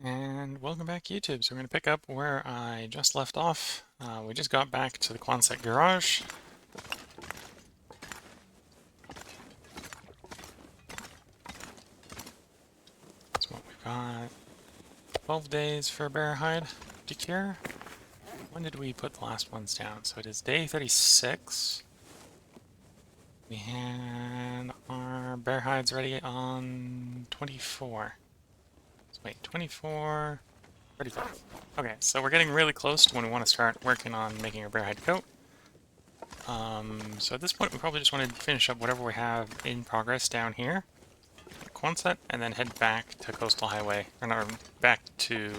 And welcome back, YouTube. So we're going to pick up where I just left off. We just got back to the Quonset Garage. That's what we've got. 12 days for bear hide to cure. When did we put the last ones down? So it is day 36. We had our bear hides ready on 24. So wait, 24, 35. Okay, so we're getting really close to when we want to start working on making our bear hide coat. So at this point, we probably just want to finish up whatever we have in progress down here at Quonset, and then head back to Coastal Highway, or not, back to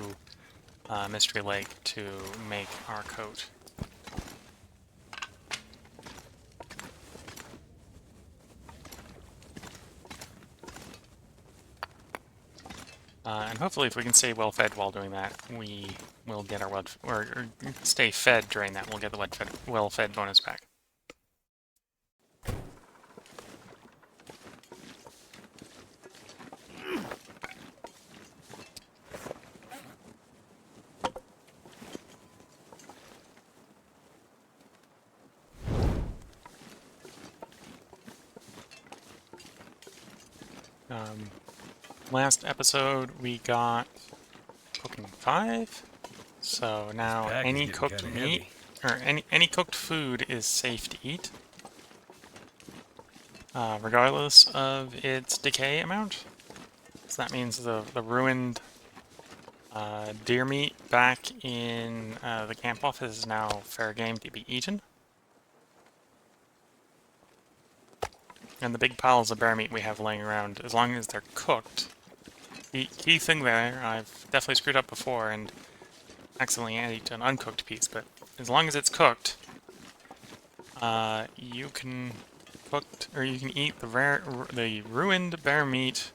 Mystery Lake to make our coat. And hopefully, if we can stay well fed while doing that, we will get our or stay fed during that. We'll get the well fed bonus back. Last episode we got cooking 5, so now any cooked meat or any cooked food is safe to eat, regardless of its decay amount. So that means the ruined deer meat back in the camp office is now fair game to be eaten. And the big piles of bear meat we have laying around, as long as they're cooked. The key thing there, I've definitely screwed up before and accidentally ate an uncooked piece, but as long as it's cooked, you can eat the ruined bear meat,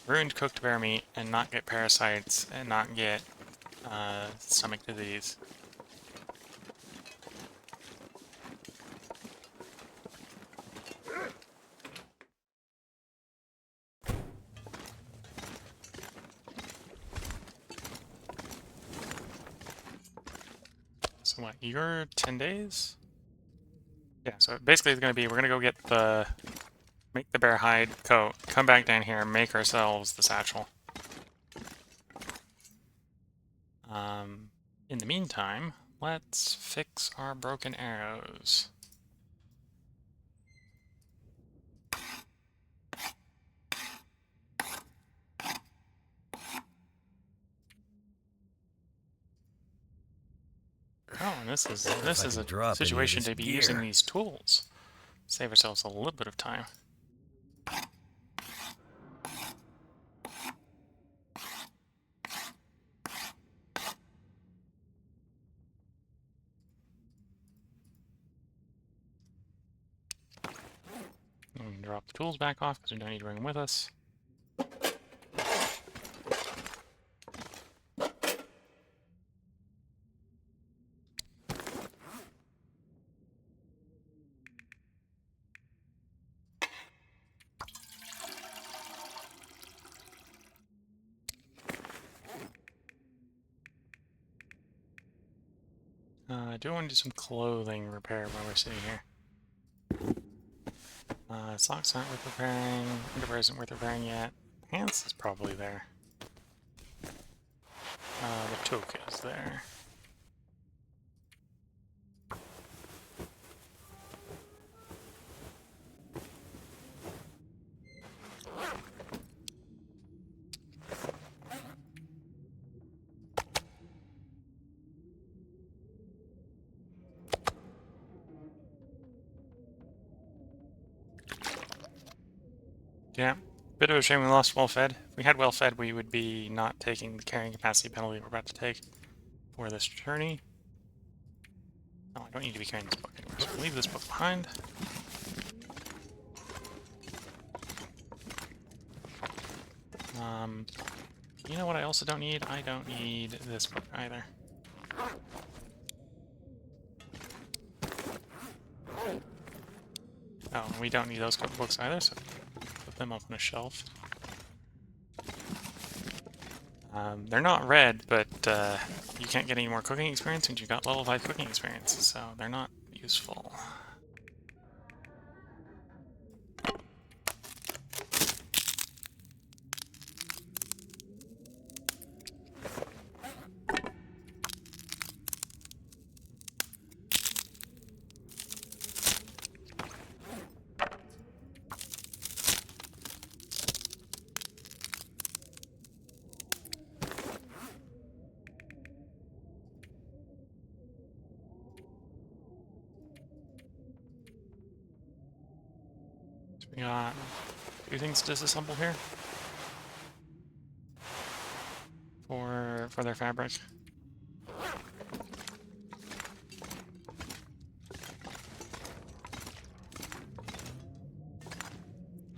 ruined cooked bear meat, and not get parasites and not get stomach disease. So what, you're 10 days? Yeah, so basically it's going to be, we're going to go get make the bear hide coat, come back down here, and make ourselves the satchel. In the meantime, let's fix our broken arrows. Oh, and this is a situation to be using these tools. Save ourselves a little bit of time. We can drop the tools back off because we don't need to bring them with us. I do want to do some clothing repair while we're sitting here. Socks aren't worth repairing, underwear isn't worth repairing yet. Pants is probably there. The toque is there. Yeah, bit of a shame we lost well-fed. If we had well-fed, we would be not taking the carrying capacity penalty we're about to take for this journey. Oh, I don't need to be carrying this book anymore, so we'll leave this book behind. You know what I also don't need? I don't need this book either. Oh, we don't need those cookbooks either, so put them up on a shelf. They're not red, but you can't get any more cooking experience since you got level 5 cooking experience, so they're not useful. We got 2 things to disassemble here for their fabric.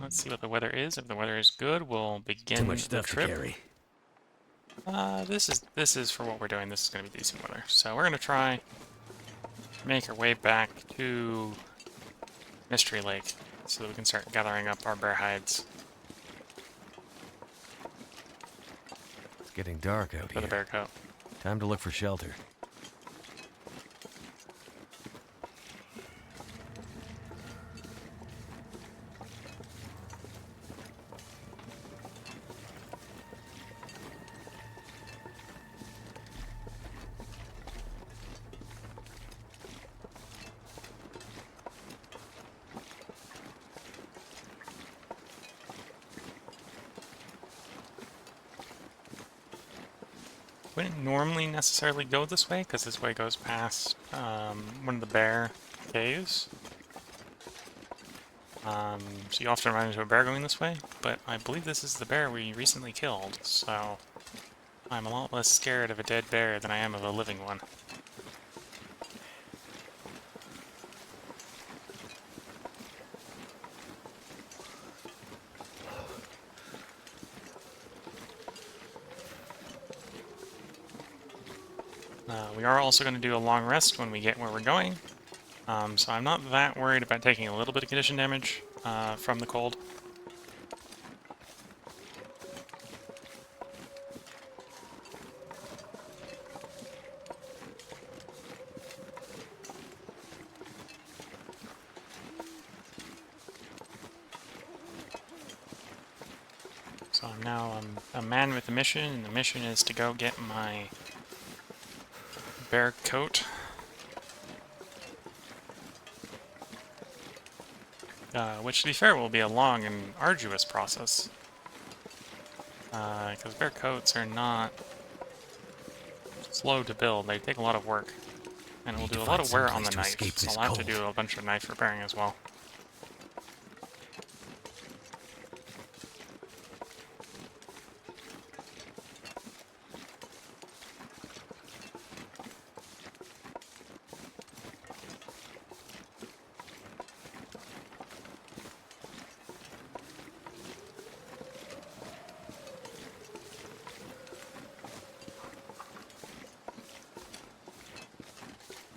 Let's see what the weather is. If the weather is good, we'll begin Too much the stuff trip. to carry. This is for what we're doing. This is going to be decent weather. So we're going to try make our way back to Mystery Lake so that we can start gathering up our bear hides It's getting dark out for the here. bear coat. Time to look for shelter. Wouldn't normally necessarily go this way because this way goes past one of the bear caves. So you often run into a bear going this way, but I believe this is the bear we recently killed, so I'm a lot less scared of a dead bear than I am of a living one. We are also going to do a long rest when we get where we're going, so I'm not that worried about taking a little bit of condition damage from the cold. So I'm now a man with a mission, and the mission is to go get my bear coat. Which, to be fair, will be a long and arduous process. Because bear coats are not slow to build, they take a lot of work. And we'll do a lot of wear on the knife, so I'll have to do a bunch of knife repairing as well.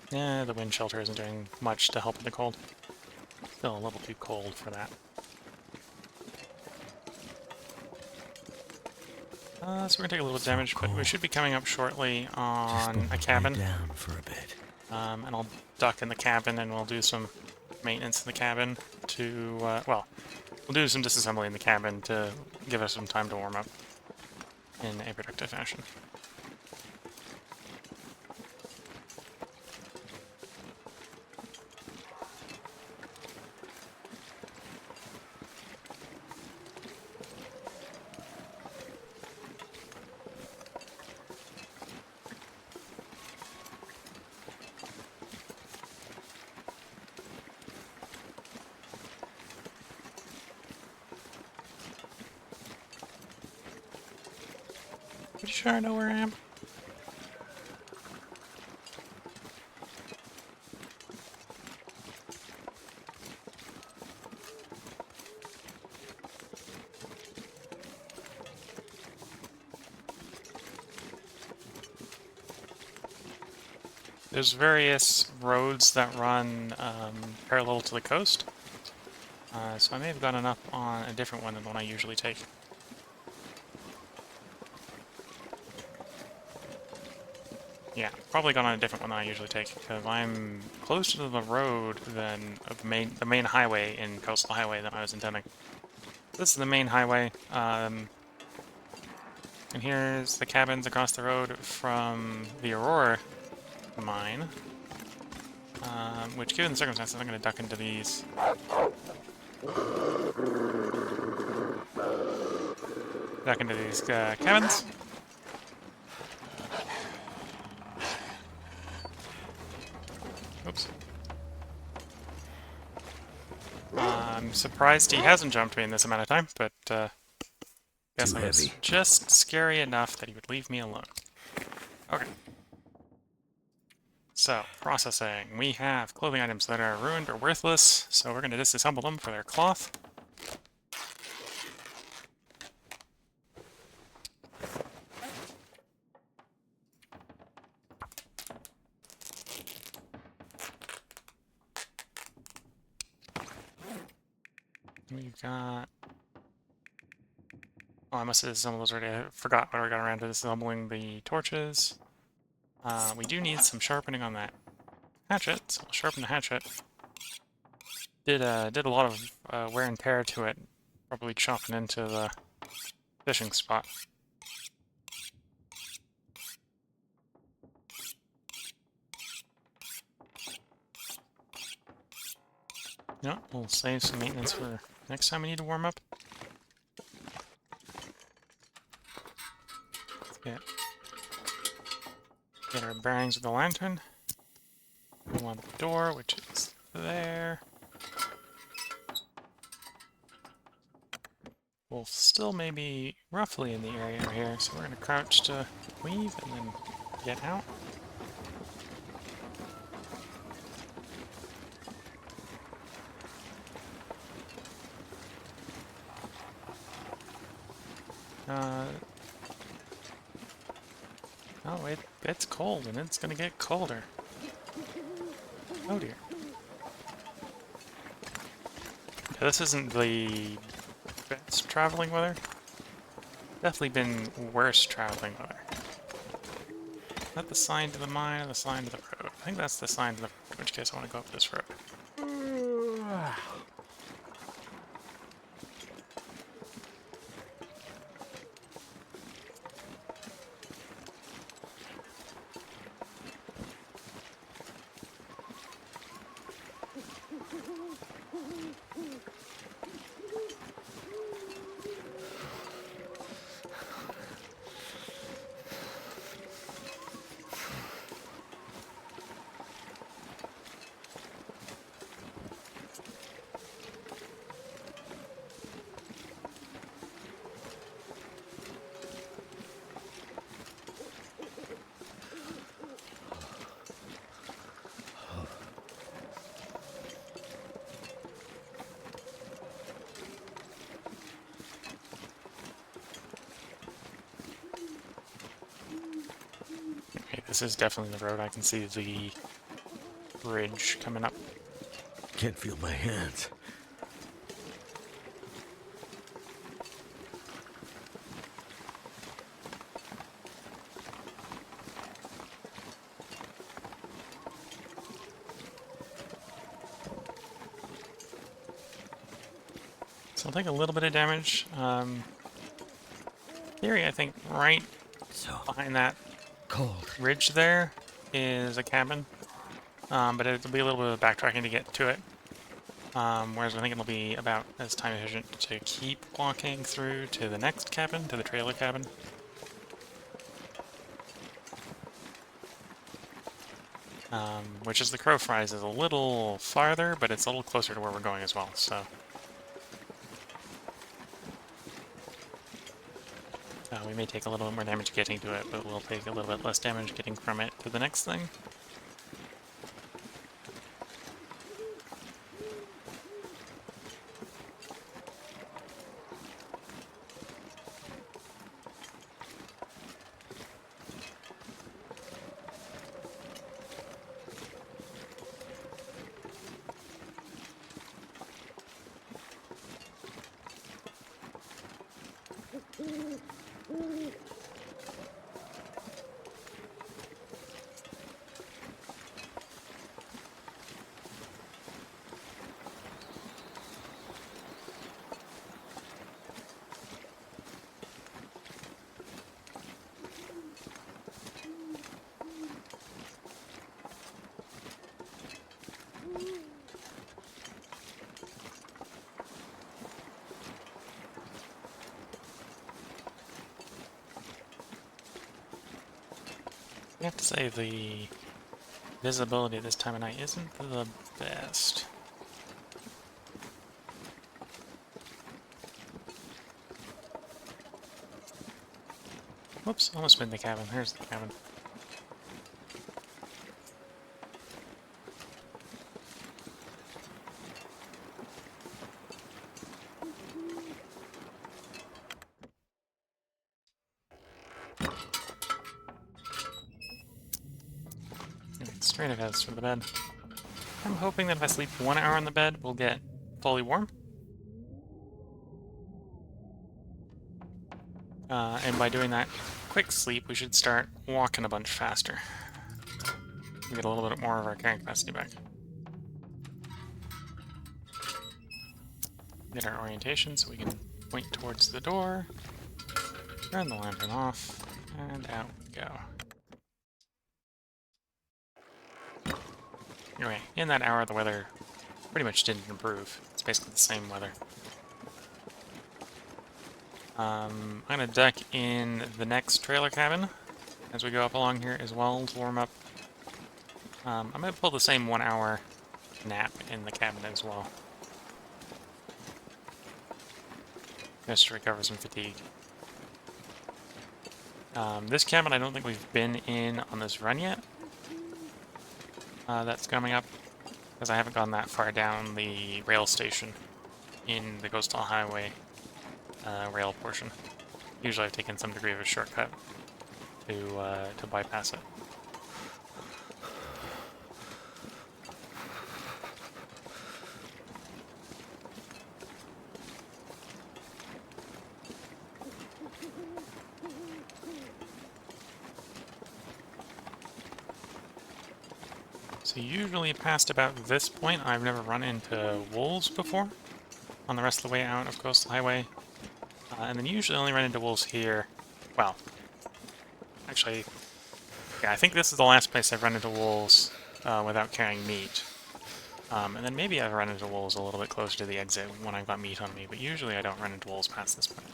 Yeah, the wind shelter isn't doing much to help with the cold. Still a little too cold for that. So we're gonna take a little damage, but we should be coming up shortly on a cabin. Down for a bit. And I'll duck in the cabin and we'll do some maintenance in the cabin to, well, we'll do some disassembly in the cabin to give us some time to warm up in a productive fashion. Pretty sure I know where I am. There's various roads that run parallel to the coast, so I may have gotten up on a different one than the one I usually take. Yeah, probably gone on a different one than I usually take, because I'm closer to the road than the main highway in Coastal Highway than I was intending. This is the main highway, and here's the cabins across the road from the Aurora mine, which, given the circumstances, I'm going to duck into these. Duck into these cabins. Oops. I'm surprised he hasn't jumped me in this amount of time, but guess Too I was heavy. just scary enough that he would leave me alone. Okay. So, processing. We have clothing items that are ruined or worthless, so we're going to disassemble them for their cloth. We've got... Oh, I must have disassembled those already. I forgot when I got around to disassembling the torches. We do need some sharpening on that hatchet, so I'll sharpen the hatchet. Did a lot of wear and tear to it, probably chopping into the fishing spot. No, we'll save some maintenance for next time we need to warm up. Let's get our bearings with the lantern. We want the door, which is there. We'll still maybe roughly in the area right here, so we're going to crouch to weave and then get out. Oh, it's cold, and it's going to get colder. Oh dear. Yeah, this isn't the best traveling weather. Definitely been worse traveling weather. Is that the sign to the mine or the sign to the road? I think that's the sign to the road, in which case I want to go up this road. Okay, this is definitely the road. I can see the bridge coming up. Can't feel my hands. So I'll take a little bit of damage. Theory, I think right So behind that cold. ridge there is a cabin, but it'll be a little bit of backtracking to get to it. Whereas I think it'll be about as time efficient to keep walking through to the next cabin, to the trailer cabin. Which, as the crow flies, is a little farther, but it's a little closer to where we're going as well, so... we may take a little bit more damage getting to it, but we'll take a little bit less damage getting from it to the next thing. I have to say the visibility this time of night isn't the best. Whoops, almost been the cabin. Here's the cabin. Straight ahead for the bed. I'm hoping that if I sleep 1 hour on the bed, we'll get fully warm. And by doing that quick sleep, we should start walking a bunch faster. We get a little bit more of our carrying capacity back. Get our orientation so we can point towards the door. Turn the lantern off, and out we go. Anyway, in that hour, the weather pretty much didn't improve. It's basically the same weather. I'm going to duck in the next trailer cabin as we go up along here as well to warm up. I'm going to pull the same 1 hour nap in the cabin as well. Just to recover some fatigue. This cabin I don't think we've been in on this run yet. That's coming up, because I haven't gone that far down the rail station in the Coastal Highway rail portion. Usually I've taken some degree of a shortcut to bypass it. So usually past about this point, I've never run into wolves before on the rest of the way out of Coastal Highway. And then usually only run into wolves here. Well, actually, yeah, I think this is the last place I've run into wolves without carrying meat. And then maybe I've run into wolves a little bit closer to the exit when I've got meat on me, but usually I don't run into wolves past this point.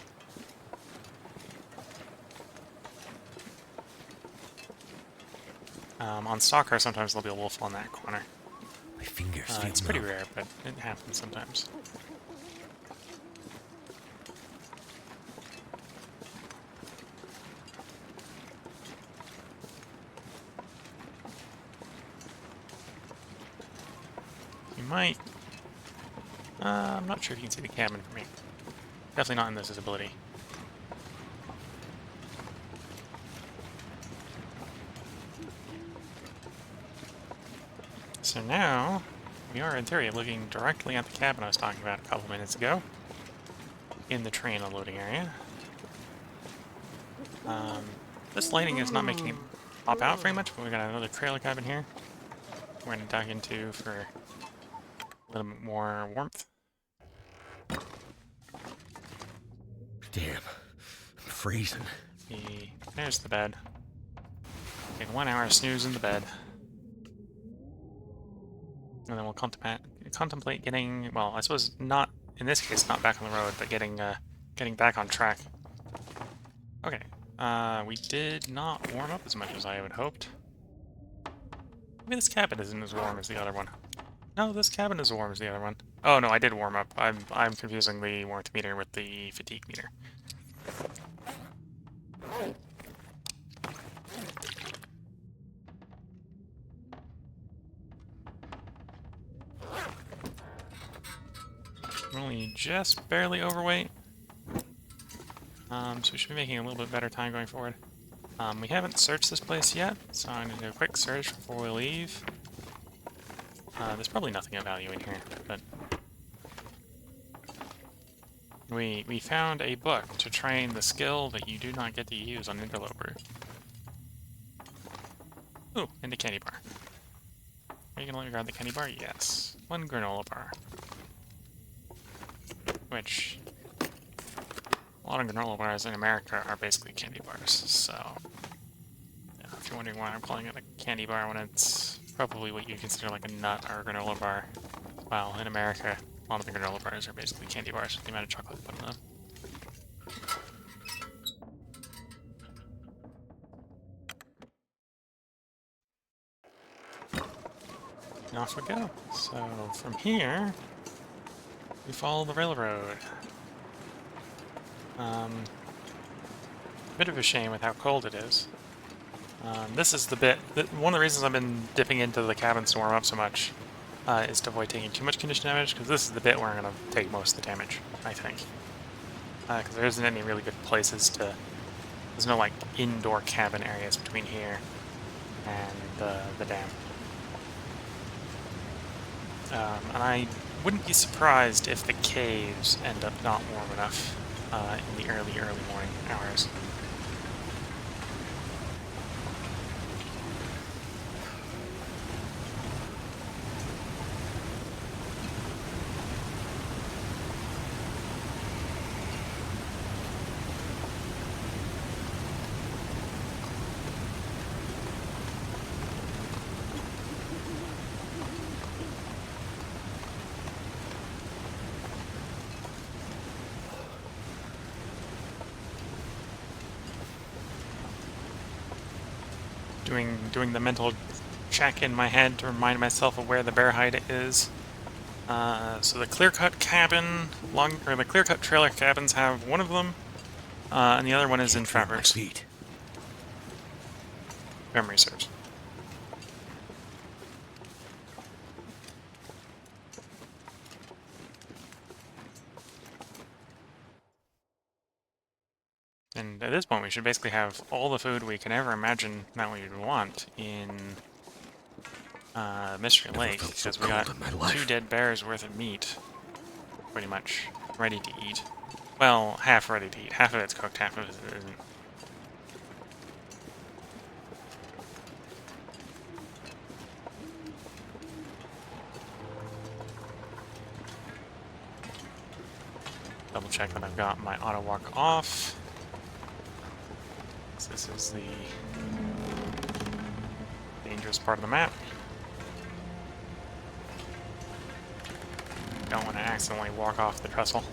On Stalker, sometimes there'll be a wolf on that corner. My fingers feel It's pretty numb. rare, but it happens sometimes. You might... I'm not sure if you can see the cabin for me. Definitely not in this visibility. So now, we are in theory looking directly at the cabin I was talking about a couple minutes ago, in the train unloading area. This lighting is not making it pop out very much, but we got another trailer cabin here we're going to duck into for a little bit more warmth. Damn, I'm freezing. There's the bed. Take 1 hour snooze in the bed. And then we'll contemplate getting, well, I suppose not, in this case, not back on the road, but getting back on track. Okay, we did not warm up as much as I had hoped. Maybe this cabin isn't as warm as the other one. No, this cabin is as warm as the other one. Oh no, I did warm up. I'm confusing the warmth meter with the fatigue meter. I'm only just barely overweight. So we should be making a little bit better time going forward. We haven't searched this place yet, so I'm going to do a quick search before we leave. There's probably nothing of value in here, but... We found a book to train the skill that you do not get to use on Interloper. Ooh, and a candy bar. Are you going to let me grab the candy bar? Yes. 1 granola bar. Which... a lot of granola bars in America are basically candy bars, so... yeah, if you're wondering why I'm calling it a candy bar when it's probably what you consider like a nut or a granola bar, well, in America, a lot of the granola bars are basically candy bars with the amount of chocolate put in them. And off we go. So from here, we follow the railroad. Bit of a shame with how cold it is. This is the bit, one of the reasons I've been dipping into the cabins to warm up so much is to avoid taking too much condition damage, because this is the bit where I'm going to take most of the damage, I think. Because there isn't any really good places to, there's no like indoor cabin areas between here and the dam. And I wouldn't be surprised if the caves end up not warm enough in the early morning hours. Doing the mental check in my head to remind myself of where the bear hide is. So the clear-cut cabin, the clear-cut trailer cabins have one of them, and the other one is in Traverse. Memory serves. And at this point, we should basically have all the food we can ever imagine that we would want in Mystery Lake, because we got 2 dead bears worth of meat, pretty much, ready to eat. Well, half ready to eat. Half of it's cooked, half of it isn't. Double check that I've got my auto walk off. So this is the dangerous part of the map. Don't want to accidentally walk off the trestle.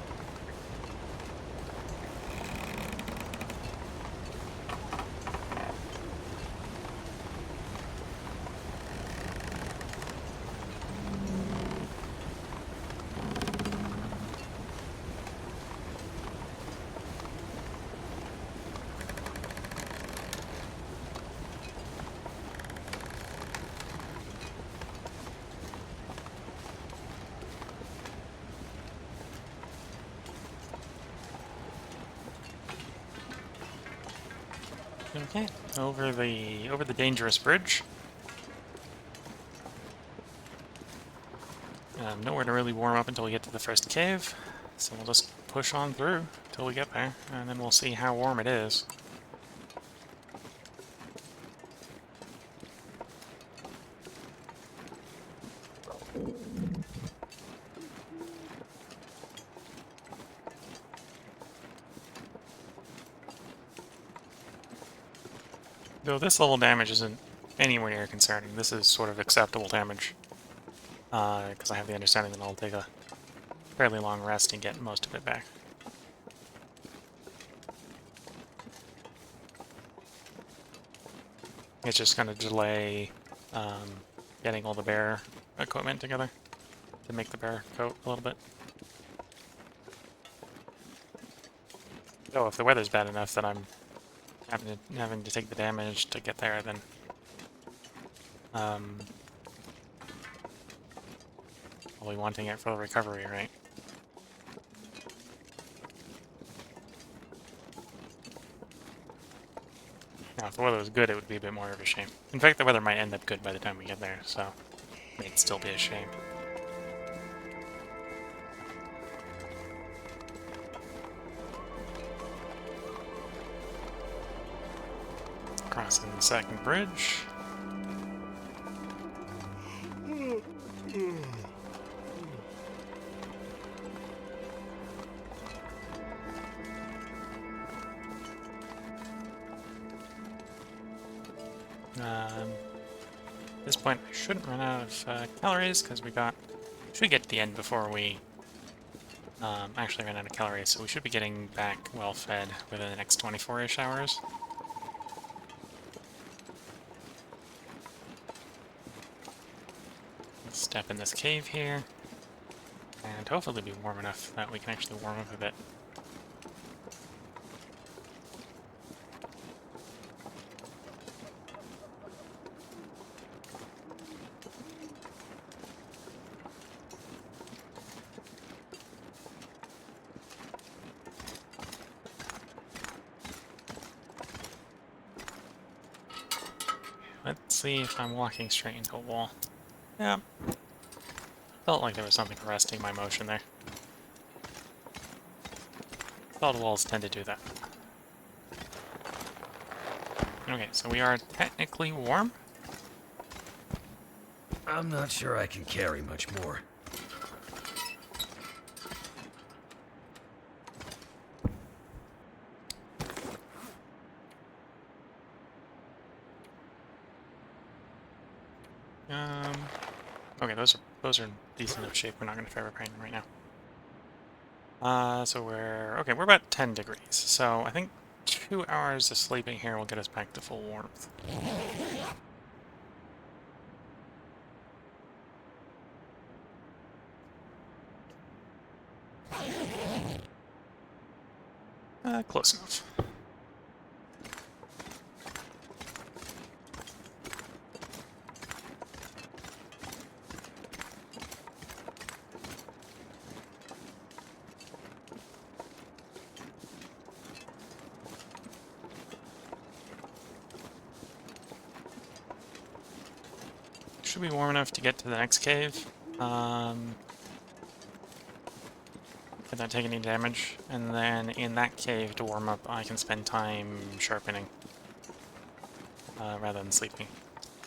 Okay, over the dangerous bridge. Nowhere to really warm up until we get to the first cave, so we'll just push on through till we get there, and then we'll see how warm it is. Though this level damage isn't anywhere near concerning. This is sort of acceptable damage, because I have the understanding that I'll take a fairly long rest and get most of it back. It's just going to delay getting all the bear equipment together to make the bear coat a little bit. So if the weather's bad enough that I'm having to take the damage to get there, then probably wanting it for the recovery, right? Now, if the weather was good, it would be a bit more of a shame. In fact, the weather might end up good by the time we get there, so it may still be a shame. Crossing the second bridge. At this point, I shouldn't run out of calories, because we should get to the end before we actually run out of calories, so we should be getting back well fed within the next 24-ish hours. step in this cave here, and hopefully be warm enough that we can actually warm up a bit. Let's see if I'm walking straight into a wall. Yeah. Felt like there was something arresting my motion there. Thought walls tend to do that. Okay, so we are technically warm. I'm not sure I can carry much more. Okay, those are in decent enough shape. We're not going to favorite paint them right now. So we're about 10 degrees. So I think 2 hours of sleeping here will get us back to full warmth. Close enough. Should be warm enough to get to the next cave. Without taking any damage. And then in that cave, to warm up, I can spend time sharpening rather than sleeping.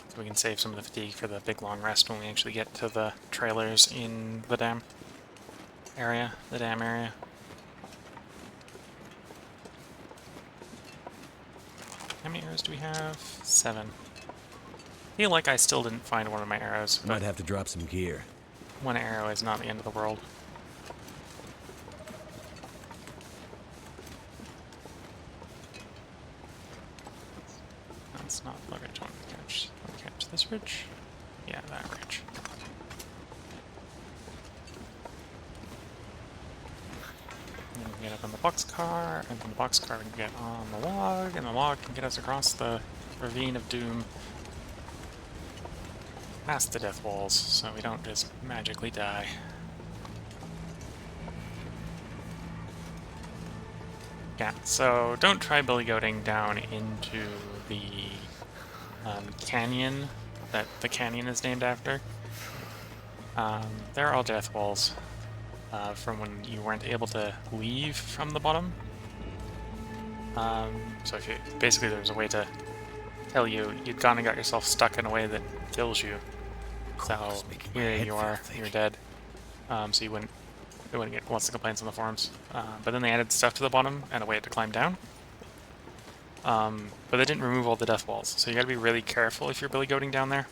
So we can save some of the fatigue for the big long rest when we actually get to the trailers in the dam area. How many arrows do we have? 7. I feel like I still didn't find one of my arrows. Might have to drop some gear. One arrow is not the end of the world. That's not the ridge I want to catch. Want to catch this ridge? Yeah, that ridge. And then we can get up on the boxcar, and from the boxcar we can get on the log, and the log can get us across the ravine of doom past the death walls, so we don't just magically die. Yeah, so don't try billy goating down into the canyon that the canyon is named after. They're all death walls from when you weren't able to leave from the bottom. So if you, basically there's a way to tell you you'd gone and got yourself stuck in a way that kills you. So here you are, you're dead. So you wouldn't get lots of complaints on the forums. But then they added stuff to the bottom and a way to climb down. But they didn't remove all the death walls, so you gotta be really careful if you're billy goating down there.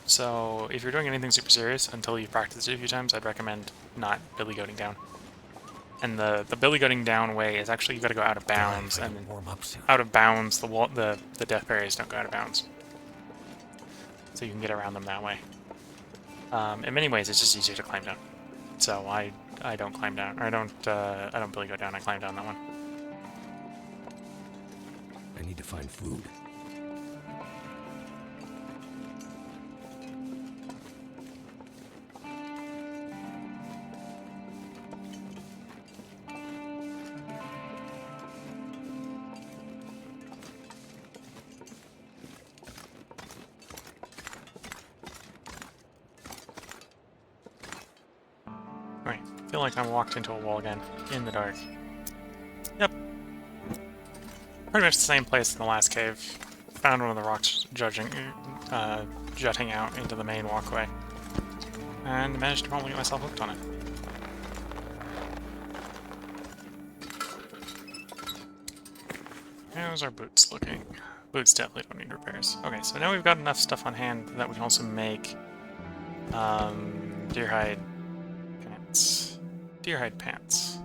So if you're doing anything super serious until you've practiced it a few times, I'd recommend not billy goating down. And the billy goating down way is actually you gotta go out of bounds, and out of bounds the death barriers don't go out of bounds. So you can get around them that way. In many ways, it's just easier to climb down. So I don't climb down, or I don't billy go down. I climb down that one. I need to find food. Right, I feel like I walked into a wall again, in the dark. Yep. Pretty much the same place in the last cave. Found one of the rocks jutting out into the main walkway. And managed to probably get myself hooked on it. How's our boots looking? Boots definitely don't need repairs. Okay, so now we've got enough stuff on hand that we can also make deer hide pants. Deer hide pants.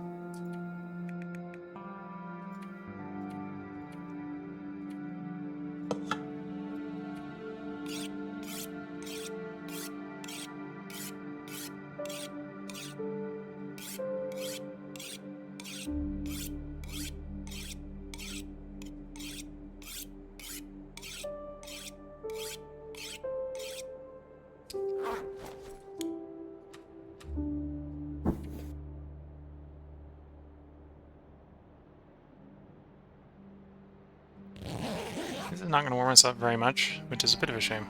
not going to warm us up very much, which is a bit of a shame.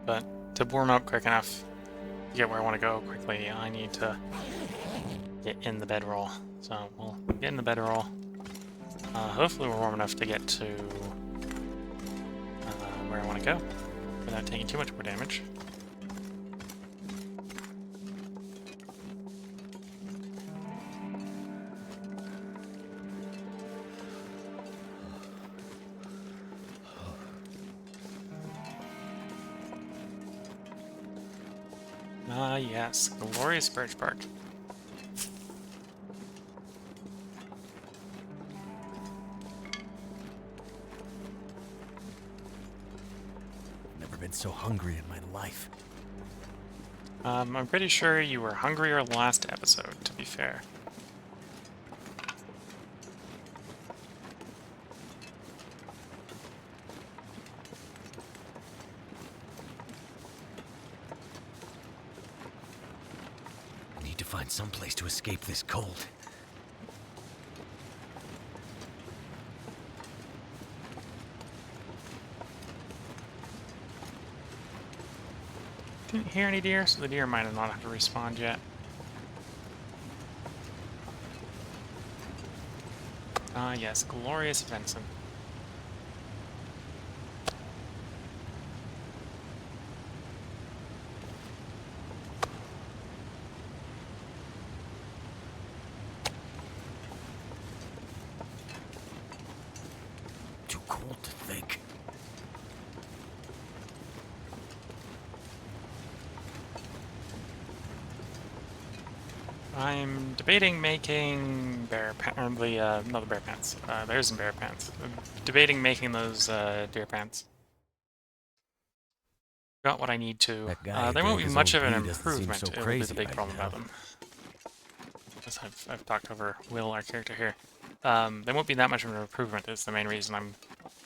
But to warm up quick enough to get where I want to go quickly, I need to get in the bedroll. So we'll get in the bedroll. Hopefully we're warm enough to get to where I want to go without taking too much more damage. Ah, yes, glorious birch bark. Never been so hungry in my life. I'm pretty sure you were hungrier last episode, to be fair. I need to find some place to escape this cold. Didn't hear any deer, so the deer might have not had to respawn yet. Ah, yes, glorious venison. Too cold to think. I'm debating making bear pants, not the bear pants, bears and bear pants. I'm debating making those deer pants. Got what I need to. That guy There won't be drank his much own of an pee doesn't seem improvement. so It'll be crazy the big right problem now. about them. As I've talked over Will, our character here. There won't be that much of an improvement is the main reason I'm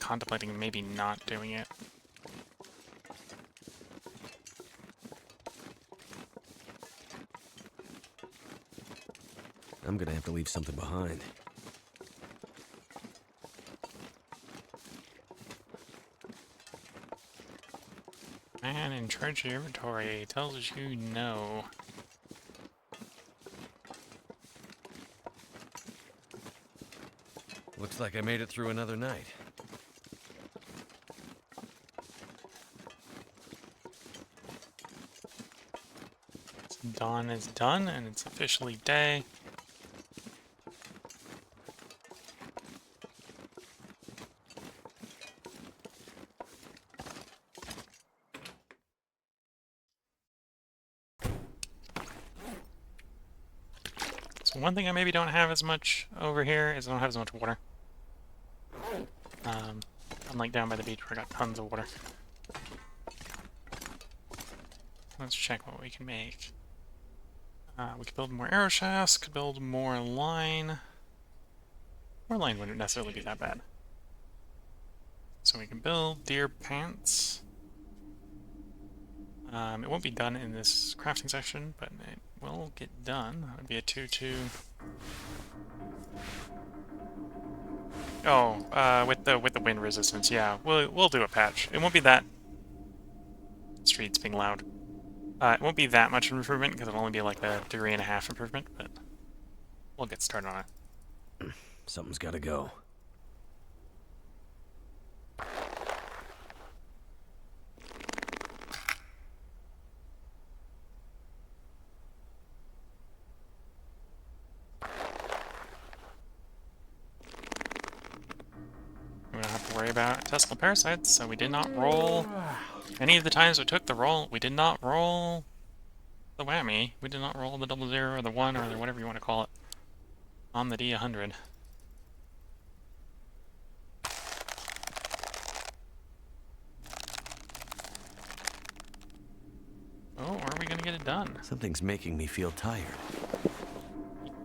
contemplating maybe not doing it. I'm gonna have to leave something behind. Man in charge of your inventory tells you no. Looks like I made it through another night. Dawn is done, and it's officially day. So one thing I maybe don't have as much over here is I don't have as much water. Unlike down by the beach where I got tons of water. Let's check what we can make. We could build more arrow shafts, could build more line. More line wouldn't necessarily be that bad. So we can build deer pants. It won't be done in this crafting section, but it will get done. That would be a 2-2. Oh, with the wind resistance, yeah. We'll do a patch. It won't be that. Streets being loud. It won't be that much of an improvement because it'll only be like a 1.5 degree improvement, but we'll get started on it. Something's gotta go. We don't have to worry about intestinal parasites, so we did not roll. Any of the times we took the roll, we did not roll the whammy. We did not roll the 00 or the 1 or the whatever you want to call it on the D100. Oh, are we going to get it done? Something's making me feel tired.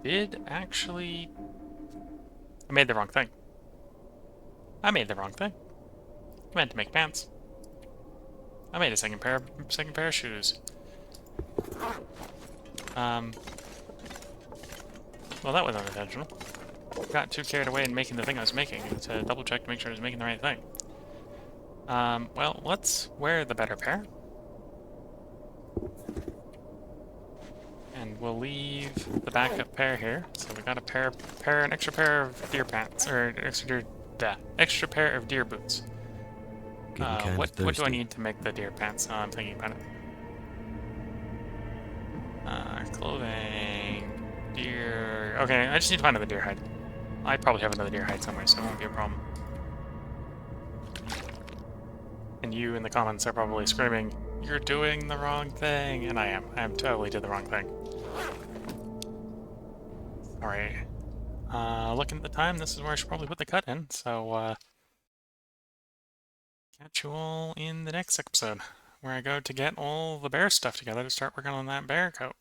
Did actually... I made the wrong thing. I made the wrong thing. I meant to make pants. I made a second pair of shoes. Well, that was unintentional. Got too carried away in making the thing I was making to double check to make sure I was making the right thing. Well, let's wear the better pair. And we'll leave the backup pair here. So we got an extra pair of deer pants, or an extra pair of deer boots. Getting kind of What do I thirsty. need to make the deer pants? Oh, I'm thinking about it. Clothing, deer. Okay, I just need to find another deer hide. I probably have another deer hide somewhere, so it won't be a problem. And you in the comments are probably screaming, "You're doing the wrong thing," and I am. I am totally did the wrong thing. Alright. Looking at the time, this is where I should probably put the cut in, so, catch you all in the next episode, where I go to get all the bear stuff together to start working on that bear coat.